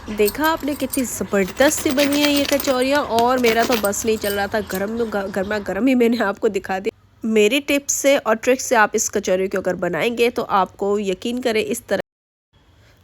देखा आपने कितनी ज़बरदस्त सी बनी है ये कचौरियाँ। और मेरा तो बस नहीं चल रहा था, गर्मा गर्म ही मैंने आपको दिखा दी। मेरी टिप्स से और ट्रिक्स से आप इस कचौरी को अगर बनाएंगे तो आपको यकीन करें इस तरह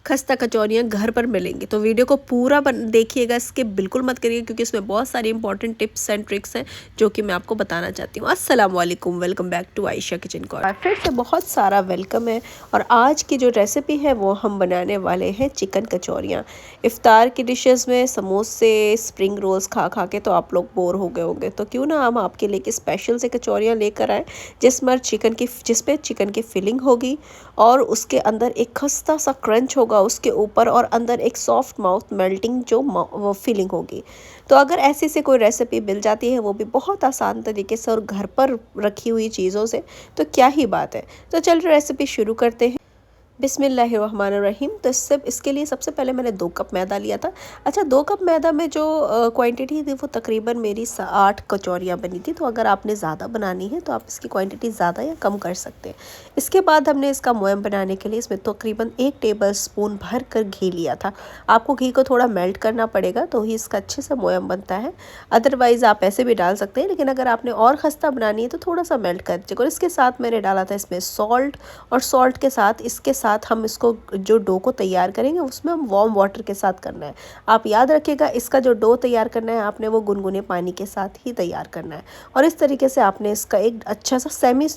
खस्ता कचौरियाँ घर पर मिलेंगी। तो वीडियो को पूरा देखिएगा, इसके बिल्कुल मत करिए क्योंकि इसमें बहुत सारी इंपॉर्टेंट टिप्स एंड ट्रिक्स हैं जो कि मैं आपको बताना चाहती हूँ। अस्सलाम वालेकुम, welcome back to Ayesha kitchen corner. फिर से बहुत सारा वेलकम है। और आज की जो रेसिपी है वो हम बनाने वाले हैं चिकन कचौरियाँ। इफ्तार की डिशेस में समोसे स्प्रिंग रोल्स खा खा के तो आप लोग बोर हो गए होंगे, तो क्यों ना हम आपके लिए स्पेशल से कचौरियाँ लेकर आए जिसपे चिकन की फिलिंग होगी और उसके अंदर एक खस्ता सा क्रंच होगा उसके ऊपर, और अंदर एक सॉफ्ट माउथ मेल्टिंग जो वो फीलिंग होगी। तो अगर ऐसी से कोई रेसिपी मिल जाती है वो भी बहुत आसान तरीके से और घर पर रखी हुई चीज़ों से, तो क्या ही बात है। तो चलिए रेसिपी शुरू करते हैं। बिस्मिल्लाहिर्रहमानिर्रहीम। तो इसके लिए सबसे पहले मैंने 2 कप मैदा लिया था। अच्छा, 2 कप मैदा में जो क्वांटिटी थी वो तकरीबन मेरी 8 कचौरियाँ बनी थी। तो अगर आपने ज़्यादा बनानी है तो आप इसकी क्वांटिटी ज़्यादा या कम कर सकते हैं। इसके बाद हमने इसका मोयम बनाने के लिए इसमें तकरीबन 1 टेबल स्पून भर कर घी लिया था। आपको घी को थोड़ा मेल्ट करना पड़ेगा तो ही इसका अच्छे से मोयम बनता है, अदरवाइज़ आप ऐसे भी डाल सकते हैं, लेकिन अगर आपने और खस्ता बनानी है तो थोड़ा सा मेल्ट कर दीजिएगा। और इसके साथ मैंने डाला था इसमें सॉल्ट, और सॉल्ट के साथ इसके साथ हम इसको जो डो को तैयार करेंगे उसमें हम वार्म वाटर के साथ करना है। आप याद रखिएगा, इसका जो डो तैयार करना है आपने वो गुनगुने पानी के साथ ही तैयार करना है। और इस तरीके से आपने इसका एक अच्छा सा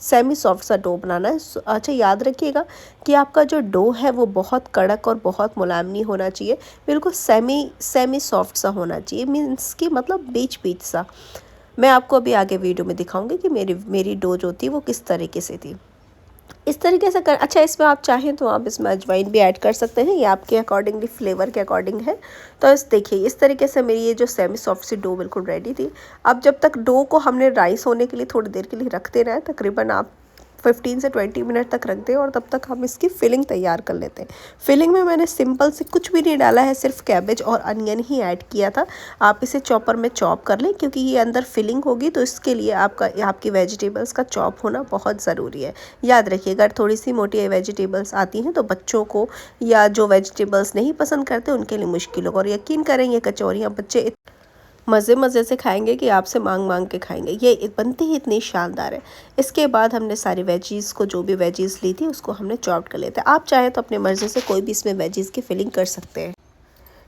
सेमी सॉफ्ट सा डो बनाना है। अच्छा, याद रखिएगा कि आपका जो डो है वो बहुत कड़क और बहुत मुलायम नहीं होना चाहिए, बिल्कुल सेमी सॉफ्ट सा होना चाहिए, मीन्स कि मतलब बीच बीच सा। मैं आपको अभी आगे वीडियो में दिखाऊंगी कि मेरी डो जो थी वो किस तरीके से थी। इस तरीके से कर। अच्छा, इसमें आप चाहें तो आप इसमें अजवाइन भी ऐड कर सकते हैं, ये आपके अकॉर्डिंगली फ्लेवर के अकॉर्डिंग है। तो देखिए इस तरीके से मेरी ये जो सेमी सॉफ्ट सी डो बिल्कुल रेडी थी। अब जब तक डो को हमने राइस होने के लिए थोड़ी देर के लिए रख देना है, तकरीबन आप 15 से 20 मिनट तक रख दें, और तब तक हम इसकी फिलिंग तैयार कर लेते हैं। फिलिंग में मैंने सिंपल से कुछ भी नहीं डाला है, सिर्फ कैबेज और अनियन ही ऐड किया था। आप इसे चॉपर में चॉप कर लें क्योंकि ये अंदर फिलिंग होगी, तो इसके लिए आपकी वेजिटेबल्स का चॉप होना बहुत ज़रूरी है। याद रखिए, अगर थोड़ी सी मोटी वेजिटेबल्स आती हैं तो बच्चों को या जो वेजिटेबल्स नहीं पसंद करते उनके लिए मुश्किल होगा। और यकीन करें ये कचौरियाँ बच्चे मज़े मज़े से खाएंगे कि आपसे मांग मांग के खाएंगे। ये बनती ही इतनी शानदार है। इसके बाद हमने सारी वेजीज़ को, जो भी वेजीज़ ली थी उसको हमने चॉप कर लेते हैं। आप चाहें तो अपने मर्ज़ी से कोई भी इसमें वेजीज़ की फिलिंग कर सकते हैं,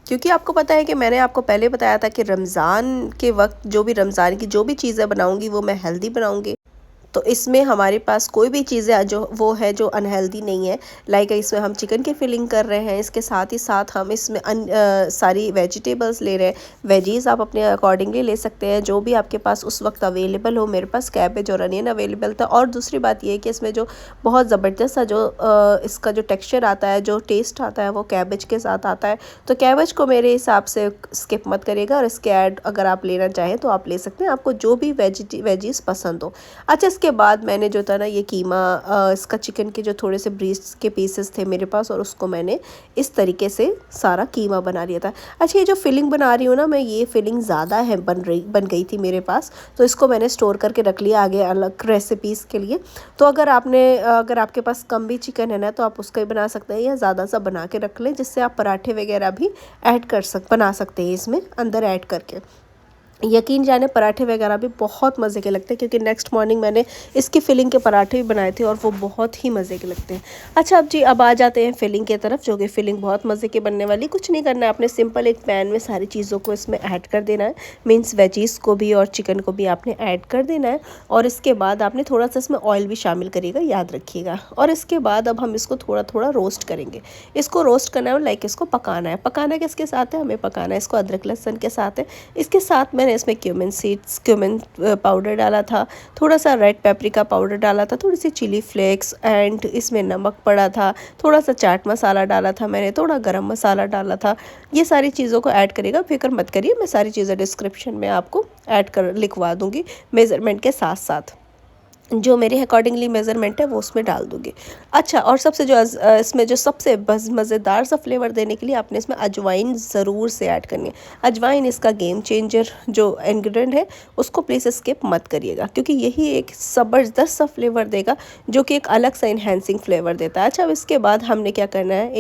क्योंकि आपको पता है कि मैंने आपको पहले बताया था कि रमज़ान के वक्त जो भी रमज़ान की जो भी चीज़ें बनाऊंगी वो मैं हेल्दी बनाऊंगी। तो इसमें हमारे पास कोई भी चीज़ें जो अनहेल्दी नहीं है। लाइक इसमें हम चिकन की फिलिंग कर रहे हैं, इसके साथ ही साथ हम इसमें सारी वेजिटेबल्स ले रहे हैं। वेजीज़ आप अपने अकॉर्डिंगली ले सकते हैं, जो भी आपके पास उस वक्त अवेलेबल हो। मेरे पास कैबेज और अनियन अवेलेबल था। और दूसरी बात ये है कि इसमें जो बहुत ज़बरदस्त सा जो इसका जो टेक्स्चर आता है, जो टेस्ट आता है वो कैबेज के साथ आता है। तो कैबेज को मेरे हिसाब से स्किप मत करिएगा, और इसके ऐड अगर आप लेना चाहें तो आप ले सकते हैं, आपको जो भी वेजीज़ पसंद हो। अच्छा, इसके बाद मैंने जो था ना ये कीमा, इसका चिकन के जो थोड़े से ब्रेस्ट के पीसेस थे मेरे पास, और उसको मैंने इस तरीके से सारा कीमा बना लिया था। अच्छा, ये जो फिलिंग बना रही हूँ ना मैं, ये फिलिंग ज़्यादा है बन गई थी मेरे पास, तो इसको मैंने स्टोर करके रख लिया आगे अलग रेसिपीज़ के लिए। तो अगर आपके पास कम भी चिकन है ना तो आप उसका ही बना सकते हैं, या ज़्यादा सा बना के रख लें, जिससे आप पराठे वगैरह भी बना सकते हैं इसमें अंदर ऐड करके। यकीन जाने पराठे वगैरह भी बहुत मज़े के लगते हैं, क्योंकि नेक्स्ट मॉर्निंग मैंने इसकी फिलिंग के पराठे भी बनाए थे और वो बहुत ही मज़े के लगते हैं। अच्छा, अब आ जाते हैं फिलिंग की तरफ, जो कि फिलिंग बहुत मज़े की बनने वाली। कुछ नहीं करना है, आपने सिंपल एक पैन में सारी चीज़ों को इसमें ऐड कर देना है, मीन्स वेजीज़ को भी और चिकन को भी आपने ऐड कर देना है। और इसके बाद आपने थोड़ा सा इसमें ऑयल भी शामिल करिएगा, याद रखिएगा। और इसके बाद अब हम इसको थोड़ा थोड़ा रोस्ट करेंगे। इसको रोस्ट करना है, लाइक इसको पकाना है। पकाना किसके साथ है? हमें पकाना है इसको अदरक लहसुन के साथ है। इसके साथ मैंने इसमें क्यूमिन पाउडर डाला था, थोड़ा सा रेड पेपरिका पाउडर डाला था, थोड़ी सी चिली फ्लेक्स, एंड इसमें नमक पड़ा था, थोड़ा सा चाट मसाला डाला था मैंने, थोड़ा गरम मसाला डाला था। ये सारी चीज़ों को ऐड करिएगा, फिक्र मत करिए, मैं सारी चीज़ें डिस्क्रिप्शन में आपको लिखवा दूँगी मेज़रमेंट के साथ साथ। जो मेरे अकॉर्डिंगली मेज़रमेंट है वो उसमें डाल दूँगी। अच्छा, और इसमें जो सबसे मज़ेदार सा फ्लेवर देने के लिए आपने इसमें अजवाइन ज़रूर से ऐड करनी है। अजवाइन इसका गेम चेंजर जो इंग्रेडिएंट है, उसको प्लीज़ स्किप मत करिएगा, क्योंकि यही एक ज़बरदस्त सा फ्लेवर देगा, जो कि एक अलग सा इन्हेंसिंग फ्लेवर देता है। अच्छा, अब इसके बाद हमने क्या करना है,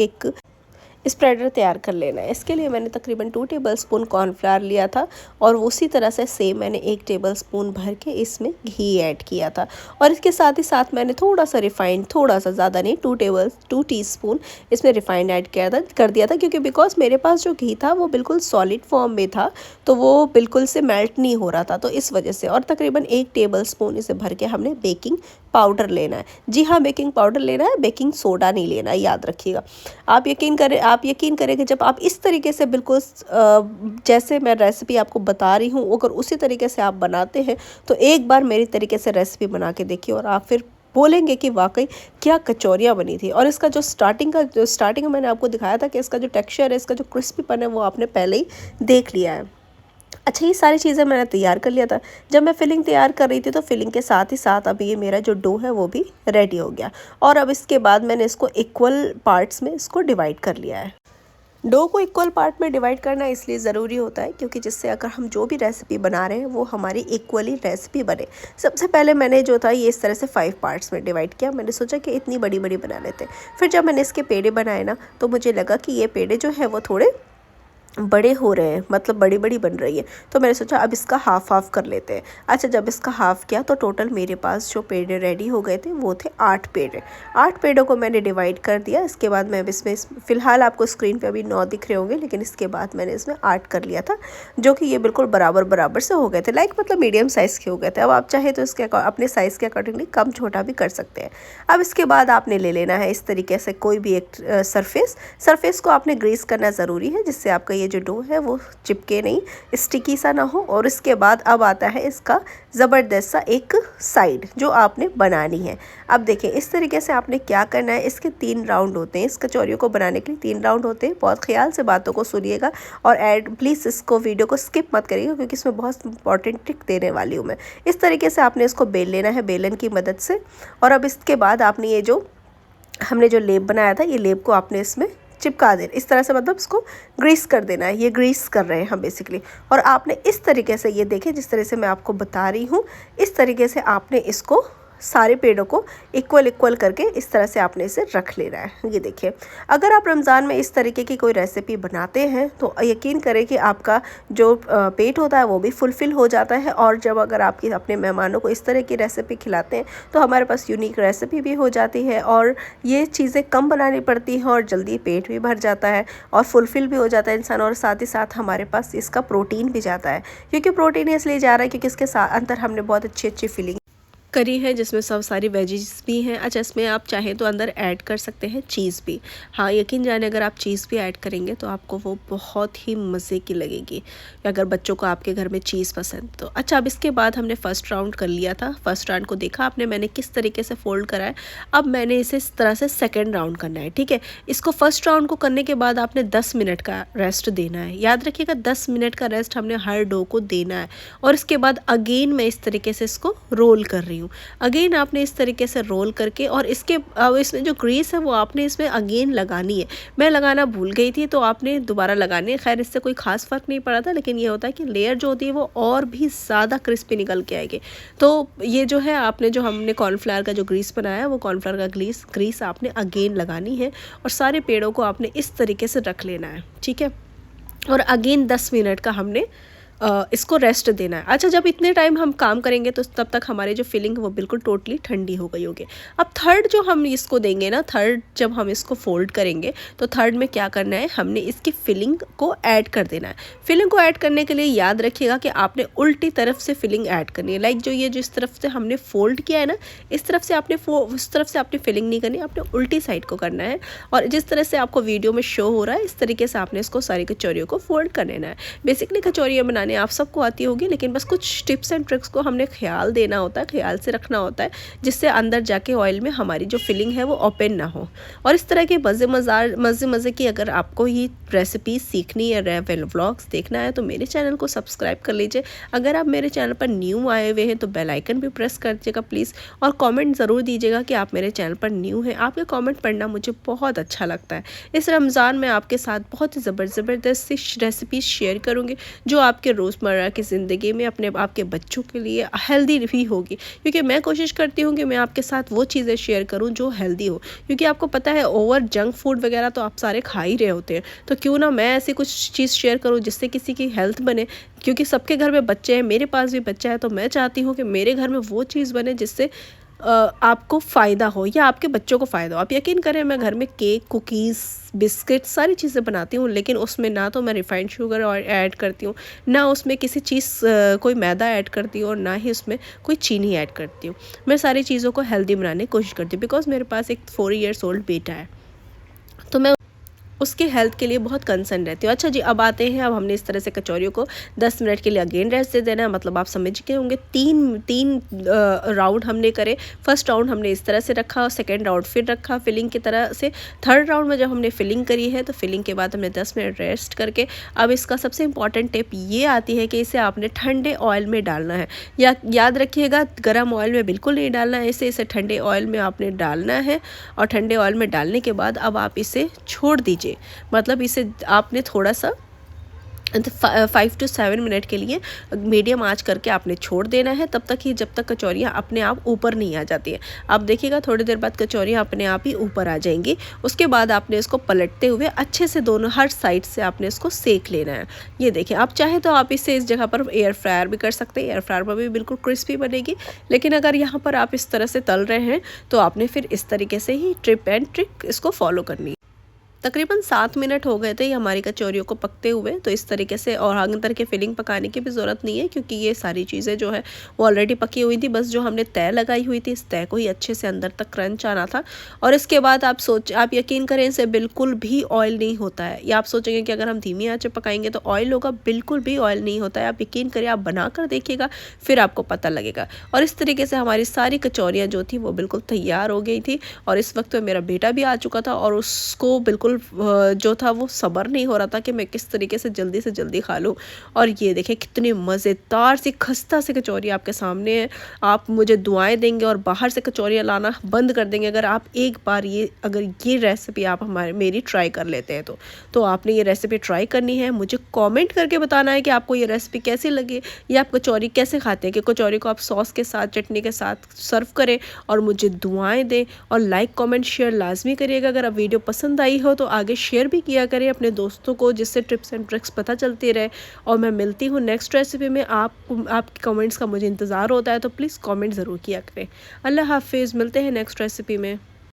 स्प्रेडर तैयार कर लेना है। इसके लिए मैंने तकरीबन 2 टेबलस्पून कॉर्नफ्लावर लिया था और उसी तरह से सेम मैंने 1 टेबलस्पून भर के इसमें घी ऐड किया था और इसके साथ ही साथ मैंने थोड़ा सा रिफाइंड, थोड़ा सा, ज़्यादा नहीं, 2 टीस्पून इसमें रिफाइंड ऐड कर दिया था क्योंकि बिकॉज मेरे पास जो घी था वो बिल्कुल सॉलिड फॉर्म में था, तो वो बिल्कुल से मेल्ट नहीं हो रहा था, तो इस वजह से। और तकरीबन 1 टेबलस्पून इसे भर के हमने बेकिंग पाउडर लेना है। जी हाँ, बेकिंग पाउडर लेना है, बेकिंग सोडा नहीं लेना है, याद रखिएगा। आप यकीन करें कि जब आप इस तरीके से बिल्कुल जैसे मैं रेसिपी आपको बता रही हूँ, अगर उसी तरीके से आप बनाते हैं तो एक बार मेरी तरीके से रेसिपी बना के देखिए और आप फिर बोलेंगे कि वाकई क्या कचौरियाँ बनी थी। और इसका जो स्टार्टिंग में मैंने आपको दिखाया था कि इसका जो टेक्सचर है, इसका जो क्रिस्पीपन है, वो आपने पहले ही देख लिया है। अच्छा, ये सारी चीज़ें मैंने तैयार कर लिया था। जब मैं फिलिंग तैयार कर रही थी तो फिलिंग के साथ ही साथ अभी ये मेरा जो डो है वो भी रेडी हो गया और अब इसके बाद मैंने इसको इक्वल पार्ट्स में इसको डिवाइड कर लिया है। डो को इक्वल पार्ट में डिवाइड करना इसलिए ज़रूरी होता है क्योंकि जिससे अगर हम जो भी रेसिपी बना रहे हैं वो हमारी इक्वली रेसिपी बने। सबसे पहले मैंने जो था ये इस तरह से 5 पार्ट्स में डिवाइड किया। मैंने सोचा कि इतनी बड़ी बड़ी बना लेते हैं। फिर जब मैंने इसके पेड़े बनाए ना, तो मुझे लगा कि ये पेड़े जो है वो थोड़े बड़े हो रहे हैं, मतलब बड़ी बड़ी बन रही है, तो मैंने सोचा अब इसका हाफ कर लेते हैं। अच्छा, जब इसका हाफ किया तो टोटल मेरे पास जो पेड़े रेडी हो गए थे वो थे 8 पेड़े। 8 पेड़ों को मैंने डिवाइड कर दिया। इसके बाद मैं अब इसमें फ़िलहाल आपको स्क्रीन पे अभी 9 दिख रहे होंगे, लेकिन इसके बाद मैंने इसमें 8 कर लिया था, जो कि ये बिल्कुल बराबर से हो गए थे, लाइक मतलब मीडियम साइज़ के हो गए थे। अब आप चाहे तो इसके अपने साइज़ के अकॉर्डिंगली कम छोटा भी कर सकते हैं। अब इसके बाद आपने ले लेना है इस तरीके से कोई भी एक सरफेस को आपने ग्रीस करना ज़रूरी है, जिससे आपका ये जो डो है वो चिपके नहीं, स्टिकी सा ना हो। और इसके बाद अब आता है इसका ज़बरदस्त सा एक साइड जो आपने बनानी है। अब देखिए इस तरीके से आपने क्या करना है। इसके 3 राउंड होते हैं, इस कचौरियों को बनाने के लिए 3 राउंड होते हैं। बहुत ख्याल से बातों को सुनिएगा और प्लीज़ इसको वीडियो को स्किप मत करिएगा क्योंकि इसमें बहुत इंपॉर्टेंट ट्रिक देने वाली हूँ मैं। इस तरीके से आपने इसको बेल लेना है बेलन की मदद से। और अब इसके बाद आपने ये जो हमने जो लेप बनाया था, ये लेप को आपने इसमें चिपका देना, इस तरह से, मतलब इसको ग्रीस कर देना है। ये ग्रीस कर रहे हैं हम बेसिकली। और आपने इस तरीके से, ये देखें जिस तरह से मैं आपको बता रही हूँ, इस तरीके से आपने इसको सारे पेड़ों को इक्वल करके इस तरह से आपने इसे रख लेना है। ये देखिए, अगर आप रमज़ान में इस तरीके की कोई रेसिपी बनाते हैं तो यकीन करें कि आपका जो पेट होता है वो भी फुलफ़िल हो जाता है। और जब अगर आप अपने मेहमानों को इस तरह की रेसिपी खिलाते हैं तो हमारे पास यूनिक रेसिपी भी हो जाती है और ये चीज़ें कम बनानी पड़ती हैं और जल्दी पेट भी भर जाता है और फुलफ़िल भी हो जाता है इंसान। और साथ ही साथ हमारे पास इसका प्रोटीन भी जाता है, क्योंकि प्रोटीन इसलिए जा रहा है क्योंकि इसके अंदर हमने बहुत अच्छी फीलिंग करी है जिसमें सब सारी वेजीज भी हैं। अच्छा, इसमें आप चाहें तो अंदर ऐड कर सकते हैं चीज़ भी। हाँ, यकीन जाने अगर आप चीज़ भी ऐड करेंगे तो आपको वो बहुत ही मज़े की लगेगी, अगर बच्चों को आपके घर में चीज़ पसंद तो। अच्छा, अब इसके बाद हमने फ़र्स्ट राउंड कर लिया था। फ़र्स्ट राउंड को देखा आपने मैंने किस तरीके से फ़ोल्ड करा है। अब मैंने इसे इस तरह से सेकेंड राउंड करना है, ठीक है। इसको फ़र्स्ट राउंड को करने के बाद आपने 10 मिनट का रेस्ट देना है। याद रखिएगा 10 मिनट का रेस्ट हमने हर डो को देना है। और इसके बाद अगेन मैं इस तरीके से इसको रोल कर रही हूँ। अगेन आपने इस तरीके से रोल करके और इसमें जो ग्रीस है वो आपने इसमें अगेन लगानी है। मैं लगाना भूल गई थी तो आपने दोबारा लगानी है। खैर, इससे कोई ख़ास फ़र्क नहीं पड़ा था, लेकिन ये होता है कि लेयर जो होती है वो और भी ज़्यादा क्रिस्पी निकल के आएगी। तो ये जो है आपने जो हमने कॉर्नफ्लावर का जो ग्रीस बनाया है वो कॉर्नफ्लावर का ग्रीस आपने अगेन लगानी है और सारे पेड़ों को आपने इस तरीके से रख लेना है, ठीक है। और अगेन 10 मिनट का हमने इसको रेस्ट देना है। अच्छा, जब इतने टाइम हम काम करेंगे तो तब तक हमारी जो फिलिंग वो बिल्कुल टोटली ठंडी हो गई होगी। अब थर्ड जो हम इसको देंगे ना, थर्ड जब हम इसको फोल्ड करेंगे तो थर्ड में क्या करना है, हमने इसकी फिलिंग को ऐड कर देना है। फिलिंग को ऐड करने के लिए याद रखिएगा कि आपने उल्टी तरफ से फिलिंग ऐड करनी है। लाइक जो ये जिस तरफ से हमने फोल्ड किया है ना, इस तरफ से आपने उस तरफ से आपने फिलिंग नहीं करनी, आपने उल्टी साइड को करना है। और जिस तरह से आपको वीडियो में शो हो रहा है इस तरीके से आपने इसको सारी कचौरियों को फोल्ड कर लेना है। बेसिकली कचौरियाँ बनाने आप सबको आती होगी, लेकिन बस कुछ टिप्स एंड ट्रिक्स को हमने ख्याल देना होता है, ख्याल से रखना होता है, जिससे अंदर जाके ऑयल में हमारी जो फिलिंग है वो ओपन ना हो। और इस तरह के मज़े की अगर आपको ये रेसिपी सीखनी है, व्लॉग्स देखना है तो मेरे चैनल को सब्सक्राइब कर लीजिए। अगर आप मेरे चैनल पर न्यू आए हुए हैं तो बेल आइकन भी प्रेस कर दीजिएगा प्लीज़। और कमेंट ज़रूर दीजिएगा कि आप मेरे चैनल पर न्यू हैं। आपके कमेंट पढ़ना मुझे बहुत अच्छा लगता है। इस रमज़ान में आपके साथ बहुत ही ज़बरदस्त रेसिपीज़ शेयर करूँगी जो आपके रोज़मर्रा की ज़िंदगी में अपने आपके बच्चों के लिए हेल्दी भी होगी, क्योंकि मैं कोशिश करती हूँ कि मैं आपके साथ वो चीज़ें शेयर करूँ जो हेल्दी हो, क्योंकि आपको पता है ओवर जंक फूड वगैरह तो आप सारे खा ही रहे होते हैं। तो क्यों ना मैं ऐसी कुछ चीज़ शेयर करूँ जिससे किसी की हेल्थ बने, क्योंकि सबके घर में बच्चे हैं, मेरे पास भी बच्चा है, तो मैं चाहती हूँ कि मेरे घर में वो चीज़ बने जिससे आपको फ़ायदा हो या आपके बच्चों को फ़ायदा हो। आप यकीन करें, मैं घर में केक, कुकीज़, बिस्किट सारी चीज़ें बनाती हूँ, लेकिन उसमें ना तो मैं रिफ़ाइंड शुगर और ऐड करती हूँ, ना उसमें किसी चीज़ कोई मैदा ऐड करती हूँ, और ना ही उसमें कोई चीनी ऐड करती हूँ। मैं सारी चीज़ों को हेल्दी बनाने की कोशिश करती हूँ, बिकॉज़ मेरे पास एक 4 इयर्स ओल्ड बेटा है, तो मैं उसके हेल्थ के लिए बहुत कंसर्न रहती हूँ। अच्छा जी, अब आते हैं, अब हमने इस तरह से कचौरियों को 10 मिनट के लिए अगेन रेस्ट दे देना है। मतलब आप समझ गए होंगे, तीन राउंड हमने करे। फर्स्ट राउंड हमने इस तरह से रखा और सेकेंड राउंड फिर रखा फिलिंग की तरह से। थर्ड राउंड में जब हमने फिलिंग करी है तो फिलिंग के बाद हमने 10 मिनट रेस्ट करके, अब इसका सबसे इंपॉर्टेंट टिप ये आती है कि इसे आपने ठंडे ऑयल में डालना है। या याद रखिएगा, गर्म ऑयल में बिल्कुल नहीं डालना है इसे ठंडे ऑयल में आपने डालना है। और ठंडे ऑयल में डालने के बाद अब आप इसे छोड़ दीजिए, मतलब इसे आपने थोड़ा सा 5 to 7 मिनट के लिए मीडियम आंच करके आपने छोड़ देना है, तब तक ही जब तक कचौरियाँ अपने आप ऊपर नहीं आ जाती है। आप देखिएगा थोड़ी देर बाद कचौरियाँ अपने आप ही ऊपर आ जाएंगी। उसके बाद आपने इसको पलटते हुए अच्छे से दोनों हर साइड से आपने इसको सेक लेना है। ये देखिए, आप चाहे तो आप इसे इस जगह पर एयर फ्रायर भी कर सकते हैं, एयर फ्रायर पर भी बिल्कुल क्रिस्पी बनेगी। लेकिन अगर यहाँ पर आप इस तरह से तल रहे हैं तो आपने फिर इस तरीके से ही टिप एंड ट्रिक इसको फॉलो करनी है। तकरीबन 7 मिनट हो गए थे ये हमारी कचौरियों को पकते हुए, तो इस तरीके से। और अंदर के फिलिंग पकाने की भी ज़रूरत नहीं है, क्योंकि ये सारी चीज़ें जो है वो ऑलरेडी पकी हुई थी। बस जो हमने तय लगाई हुई थी, इस तय को ही अच्छे से अंदर तक क्रंच आना था। और इसके बाद आप यकीन करें, इसे बिल्कुल भी ऑयल नहीं होता है। या आप सोचेंगे कि अगर हम धीमी आंच पे पकाएंगे तो ऑयल होगा, बिल्कुल भी ऑयल नहीं होता है। आप यकीन करिए, आप बना कर देखिएगा, फिर आपको पता लगेगा। और इस तरीके से हमारी सारी कचौरियाँ जो थी वो बिल्कुल तैयार हो गई थी। और इस वक्त मेरा बेटा भी आ चुका था और उसको बिल्कुल जो था वो सब्र नहीं हो रहा था कि मैं किस तरीके से जल्दी खा लूँ। और ये देखें, कितनी मज़ेदार सी खस्ता सी कचौरी आपके सामने है। आप मुझे दुआएं देंगे और बाहर से कचौरियाँ लाना बंद कर देंगे अगर आप एक बार अगर ये रेसिपी आप मेरी ट्राई कर लेते हैं तो आपने ये रेसिपी ट्राई करनी है। मुझे कमेंट करके बताना है कि आपको ये रेसिपी कैसी लगी, या आप कचौरी कैसे खाते हैं, कि कचौरी को आप सॉस के साथ, चटनी के साथ सर्व करें और मुझे दुआएं दें। और लाइक कमेंट शेयर लाजमी करिएगा। अगर आप वीडियो पसंद आई हो तो आगे शेयर भी किया करें अपने दोस्तों को, जिससे टिप्स एंड ट्रिक्स पता चलती रहे। और मैं मिलती हूँ नेक्स्ट रेसिपी में। आपके कमेंट्स का मुझे इंतज़ार होता है, तो प्लीज़ कमेंट ज़रूर किया करें। अल्लाह हाफिज़, मिलते हैं नेक्स्ट रेसिपी में।